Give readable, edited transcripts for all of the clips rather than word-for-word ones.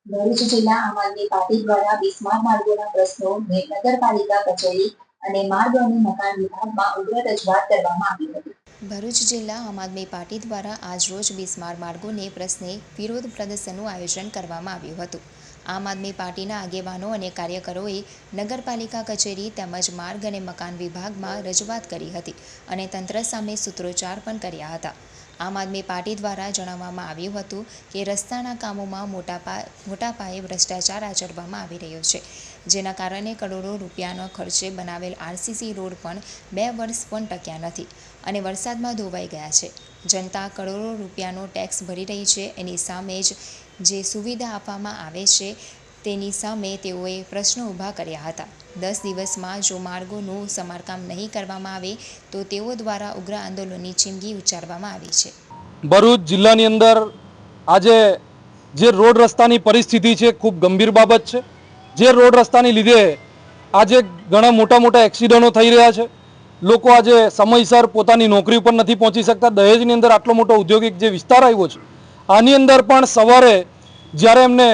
ભરૂચ જિલ્લા આમ આદમી પાર્ટી દ્વારા બિસ્માર માર્ગોના પ્રશ્નો નગરપાલિકા કચેરી અને માર્ગ અને મકાન વિભાગમાં ઉગ્ર રજૂઆત કરવામાં આવી હતી. ભરૂચ જિલ્લા આમ આદમી પાર્ટી દ્વારા આજરોજ બિસ્માર માર્ગોને પ્રશ્ને વિરોધ પ્રદર્શનનું આયોજન કરવામાં આવ્યું હતું. આમ આદમી પાર્ટીના આગેવાનો અને કાર્યકરોએ નગરપાલિકા કચેરી તેમજ માર્ગ અને મકાન વિભાગમાં રજૂઆત કરી હતી અને તંત્ર સામે સૂત્રોચ્ચાર પણ કર્યા હતા. આમ આદમી પાર્ટી દ્વારા જણાવવામાં આવ્યું હતું કે રસ્તાના કામોમાં મોટા પાયે ભ્રષ્ટાચાર આચરવામાં આવી રહ્યો છે, જેના કારણે કરોડો રૂપિયાનો ખર્ચે બનાવેલ આરસીસી રોડ પણ 2 વર્ષ પણ ટક્યા નથી અને વરસાદમાં ધોવાઈ ગયા છે. જનતા કરોડો રૂપિયાનો ટેક્સ ભરી રહી છે. એની સામે જ જે સુવિધા આપવામાં આવે છે તેની સામે તેઓએ પ્રશ્નો ઊભા કર્યા હતા. 10 દિવસમાં જો માર્ગોનું સમારકામ નહીં કરવામાં આવે તો તેઓ દ્વારા ઉગ્ર આંદોલનની ચીમકી ઉચ્ચારવામાં આવી છે. ભરૂચ જિલ્લાની અંદર આજે જે રોડ રસ્તાની પરિસ્થિતિ છે ખૂબ ગંભીર બાબત છે. જે રોડ રસ્તાની લીધે આજે ઘણા મોટા એક્સિડન્ટો થઈ રહ્યા છે. લોકો આજે સમયસર પોતાની નોકરી ઉપર નથી પહોંચી શકતા. દહેજની અંદર આટલો મોટો ઔદ્યોગિક જે વિસ્તાર આવ્યો છે, આની અંદર પણ સવારે જ્યારે એમને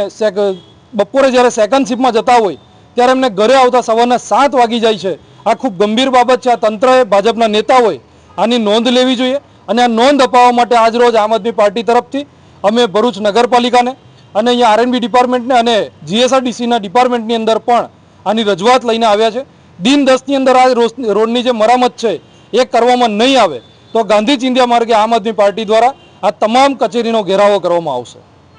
બપોરે જ્યારે સેકન્ડ શિફ્ટમાં જતા હોય ત્યારે એમને ઘરે આવતા સવારના 7 વાગી જાય છે. આ ખૂબ ગંભીર બાબત છે. આ તંત્રએ, ભાજપના નેતાઓએ આની નોંધ લેવી જોઈએ અને આ નોંધ અપાવવા માટે આજરોજ આમ આદમી પાર્ટી તરફથી અમે ભરૂચ નગરપાલિકાને અને અહીંયા આરએનબી ડિપાર્ટમેન્ટને અને જીએસઆરટીસીના ડિપાર્ટમેન્ટની અંદર પણ આની રજૂઆત લઈને આવ્યા છે. દિન 10ની અંદર આ રોડની જે મરામત છે એ કરવામાં નહીં આવે તો ગાંધી ચિંધ્યા માર્ગે આમ આદમી પાર્ટી દ્વારા આ તમામ કચેરીનો ઘેરાવો કરવામાં આવશે.